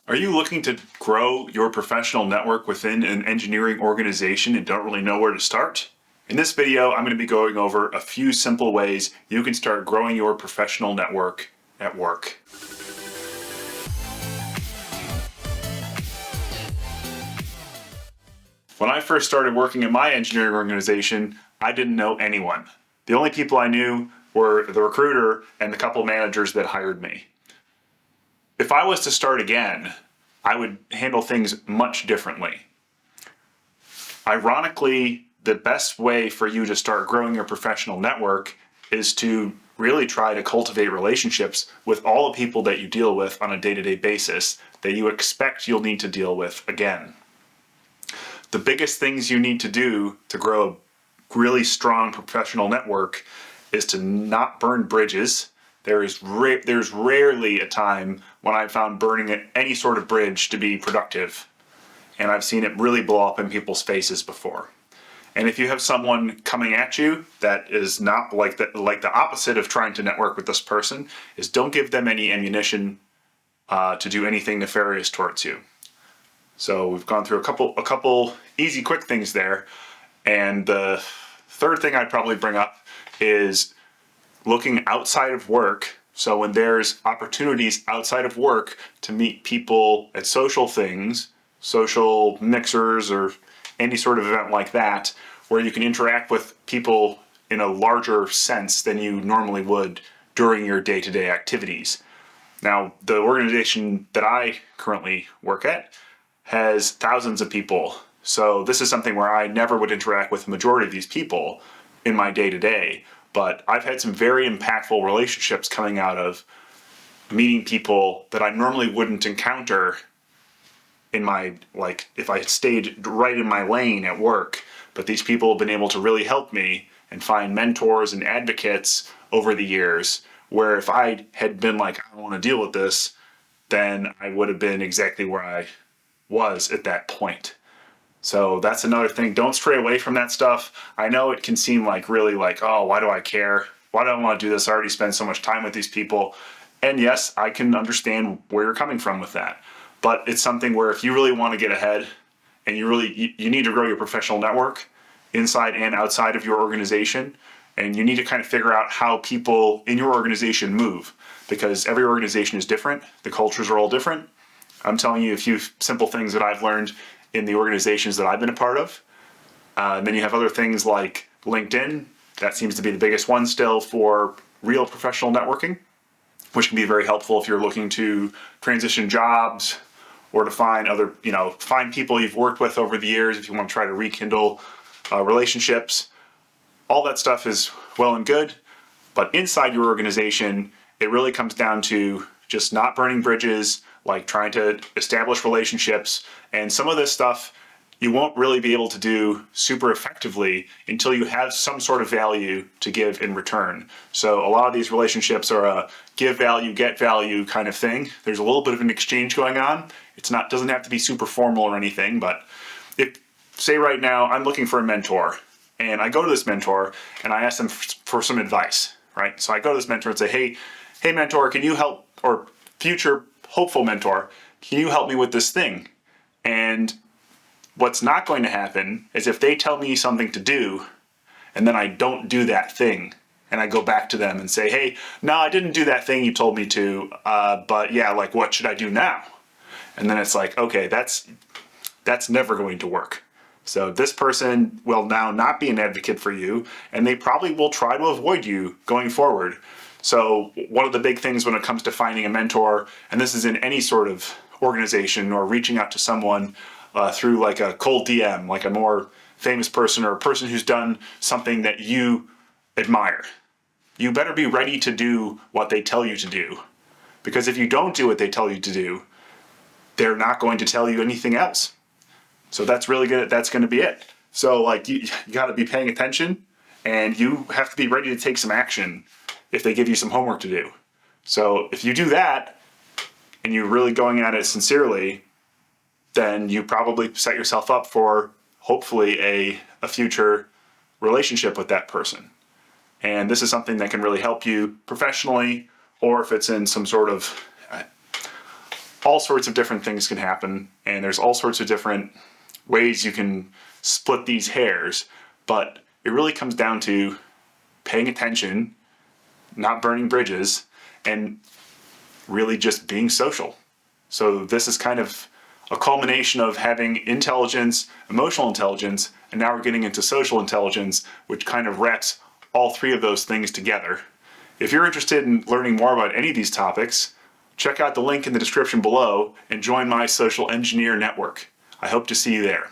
Are you looking to grow your professional network within an engineering organization and don't really know where to start? In this video, I'm going to be going over a few simple ways you can start growing your professional network at work. When I first started working in my engineering organization, I didn't know anyone. The only people I knew were the recruiter and the couple managers that hired me. If I was to start again, I would handle things much differently. Ironically, the best way for you to start growing your professional network is to really try to cultivate relationships with all the people that you deal with on a day-to-day basis that you expect you'll need to deal with again. The biggest things you need to do to grow a really strong professional network is to not burn bridges. There's rarely a time when I've found burning any sort of bridge to be productive. And I've seen it really blow up in people's faces before. And if you have someone coming at you that is not like the opposite of trying to network with this person, is don't give them any ammunition to do anything nefarious towards you. So we've gone through a couple easy, quick things there. And the third thing I'd probably bring up is looking outside of work. So when there's opportunities outside of work to meet people at social things, social mixers, or any sort of event like that, where you can interact with people in a larger sense than you normally would during your day-to-day activities. Now, the organization that I currently work at has thousands of people. So this is something where I never would interact with the majority of these people in my day-to-day. But I've had some very impactful relationships coming out of meeting people that I normally wouldn't encounter in my, if I stayed right in my lane at work. But these people have been able to really help me and find mentors and advocates over the years, where if I had been like, I don't want to deal with this, then I would have been exactly where I was at that point. So that's another thing. Don't stray away from that stuff. I know it can seem like really like, oh, why do I care? Why do I want to do this? I already spend so much time with these people. And yes, I can understand where you're coming from with that. But it's something where if you really want to get ahead and you need to grow your professional network inside and outside of your organization, and you need to kind of figure out how people in your organization move, because every organization is different. The cultures are all different. I'm telling you a few simple things that I've learned in the organizations that I've been a part of. And then you have other things like LinkedIn. That seems to be the biggest one still for real professional networking, which can be very helpful if you're looking to transition jobs or to find find people you've worked with over the years if you want to try to rekindle relationships. All that stuff is well and good, but inside your organization, it really comes down to just not burning bridges, like trying to establish relationships. And some of this stuff you won't really be able to do super effectively until you have some sort of value to give in return. So a lot of these relationships are a give value, get value kind of thing. There's a little bit of an exchange going on. Doesn't have to be super formal or anything, but say right now I'm looking for a mentor, and I go to this mentor and I ask them for some advice, right? So I go to this mentor and say, hey mentor, can you help, or future hopeful mentor, can you help me with this thing? And what's not going to happen is if they tell me something to do and then I don't do that thing, and I go back to them and say, hey, no, I didn't do that thing you told me to, but yeah, like what should I do now? And then it's like, okay, that's never going to work. So this person will now not be an advocate for you, and they probably will try to avoid you going forward. So one of the big things when it comes to finding a mentor, and this is in any sort of organization or reaching out to someone through like a cold DM, like a more famous person or a person who's done something that you admire, you better be ready to do what they tell you to do. Because if you don't do what they tell you to do, they're not going to tell you anything else. So that's really good. That's going to be it. So like you got to be paying attention, and you have to be ready to take some action if they give you some homework to do. So if you do that and you're really going at it sincerely, then you probably set yourself up for hopefully a future relationship with that person. And this is something that can really help you professionally, or if it's in some sort of all sorts of different things can happen, and there's all sorts of different ways you can split these hairs, but it really comes down to paying attention, not burning bridges, and really just being social. So this is kind of a culmination of having intelligence, emotional intelligence, and now we're getting into social intelligence, which kind of wraps all three of those things together. If you're interested in learning more about any of these topics, check out the link in the description below and join my social engineer network. I hope to see you there.